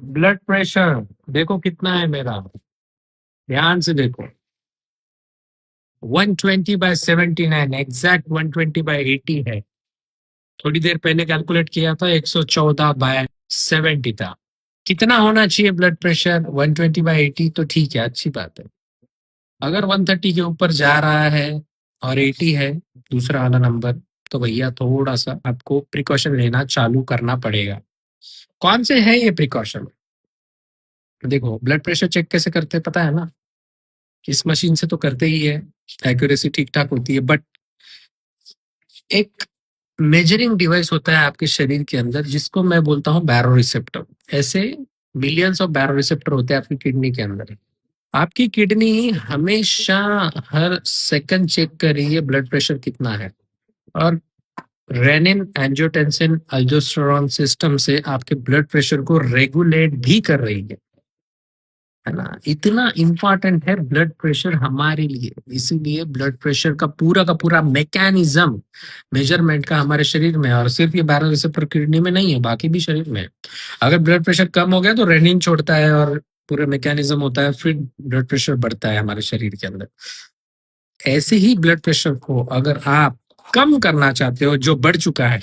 Blood pressure देखो कितना है मेरा, ध्यान से देखो। 120/79, एग्जैक्ट 120/80 है। थोड़ी देर पहले कैलकुलेट किया था, 114/70 था। कितना होना चाहिए ब्लड प्रेशर? 120/80 तो ठीक है, अच्छी बात है। अगर 130 के ऊपर जा रहा है और 80 है दूसरा वाला नंबर, तो भैया थोड़ा सा आपको प्रिकॉशन लेना चालू करना पड़ेगा। कौन से है ये प्रिकॉशन? देखो, ब्लड प्रेशर चेक कैसे करते हैं पता है ना? इस मशीन से तो करते ही है, एक्यूरेसी ठीक ठाक होती है, बट एक मेजरिंग डिवाइस होता है आपके शरीर के अंदर जिसको मैं बोलता हूँ बैरो रिसेप्टर। ऐसे मिलियंस ऑफ बैरो रिसेप्टर होते हैं आपकी किडनी के अंदर। आपकी किडनी हमेशा हर सेकंड चेक कर रही है ब्लड प्रेशर कितना है, और रेनिन एंजियोटेंसिन अल्डोस्टेरोन सिस्टम से आपके ब्लड प्रेशर को रेगुलेट भी कर रही है ना। इतना इंपॉर्टेंट है ब्लड प्रेशर हमारे लिए, इसीलिए ब्लड प्रेशर का पूरा मैकेनिज्म मेजरमेंट का हमारे शरीर में है, और सिर्फ ये बैरल रिसेप्टर किडनी में नहीं है, बाकी भी शरीर में है। अगर ब्लड प्रेशर कम हो गया तो रेनिन छोड़ता है और पूरा मैकेनिज्म होता है, फिर ब्लड प्रेशर बढ़ता है हमारे शरीर के अंदर। ऐसे ही ब्लड प्रेशर को अगर आप कम करना चाहते हो जो बढ़ चुका है,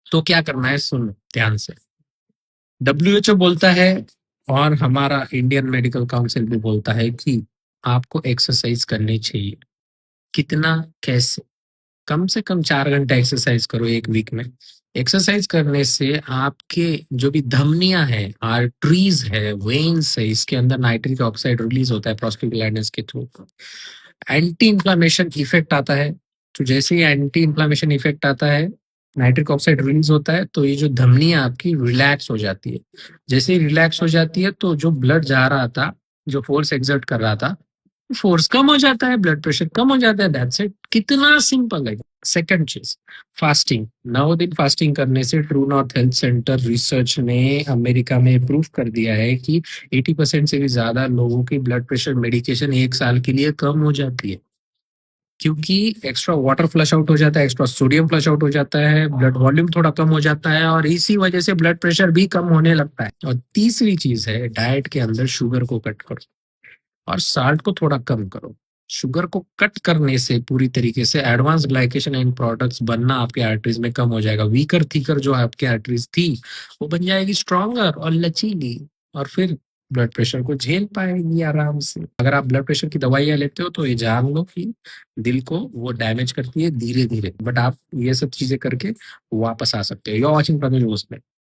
तो क्या करना है? सुन ध्यान से। WHO बोलता है और हमारा इंडियन मेडिकल काउंसिल भी बोलता है कि आपको एक्सरसाइज करनी चाहिए। कितना, कैसे? कम से कम 4 घंटा एक्सरसाइज करो एक वीक में। एक्सरसाइज करने से आपके जो भी धमनियां हैं, आर्टरीज है, वेन्स है, इसके अंदर नाइट्रिक ऑक्साइड रिलीज होता है प्रोस्टाग्लैंडिन्स के थ्रू। एंटी इन्फ्लामेशन इफेक्ट आता है। तो जैसे ही एंटी इन्फ्लामेशन इफेक्ट आता है, नाइट्रिक ऑक्साइड रिलीज होता है, तो ये जो धमनियां आपकी रिलैक्स हो जाती है। जैसे ही रिलैक्स हो जाती है तो जो ब्लड जा रहा था, जो फोर्स एक्सर्ट कर रहा था, फोर्स कम हो जाता है, ब्लड प्रेशर कम हो जाता है। दैट्स इट, कितना सिंपल है। सेकंड चीज, फास्टिंग। 9 दिन फास्टिंग करने से true north health centre research ने अमेरिका में प्रूफ कर दिया है कि 80% से भी ज्यादा लोगों की ब्लड प्रेशर मेडिकेशन 1 साल के लिए कम हो जाती है, क्योंकि एक्स्ट्रा वाटर फ्लश आउट हो जाता है, एक्स्ट्रा सोडियम फ्लश आउट हो जाता है, ब्लड वॉल्यूम थोड़ा कम हो जाता है, और इसी वजह से ब्लड प्रेशर भी कम होने लगता है। और तीसरी चीज है, डाइट के अंदर शुगर को कट करो और साल्ट को थोड़ा कम करो। शुगर को कट करने से पूरी तरीके से एडवांस ग्लाइकेशन एंड प्रोडक्ट्स बनना आपके आर्टरीज में कम हो जाएगा। वीकर थीकर जो आपके आर्टरीज थी, वो बन जाएगी स्ट्रॉन्गर और लचीली, और फिर ब्लड प्रेशर को झेल पाएगी आराम से। अगर आप ब्लड प्रेशर की दवाइयाँ लेते हो तो ये जान लो कि दिल को वो डैमेज करती है धीरे धीरे, बट आप ये सब चीजें करके वापस आ सकते हो। You are watching Prajwal.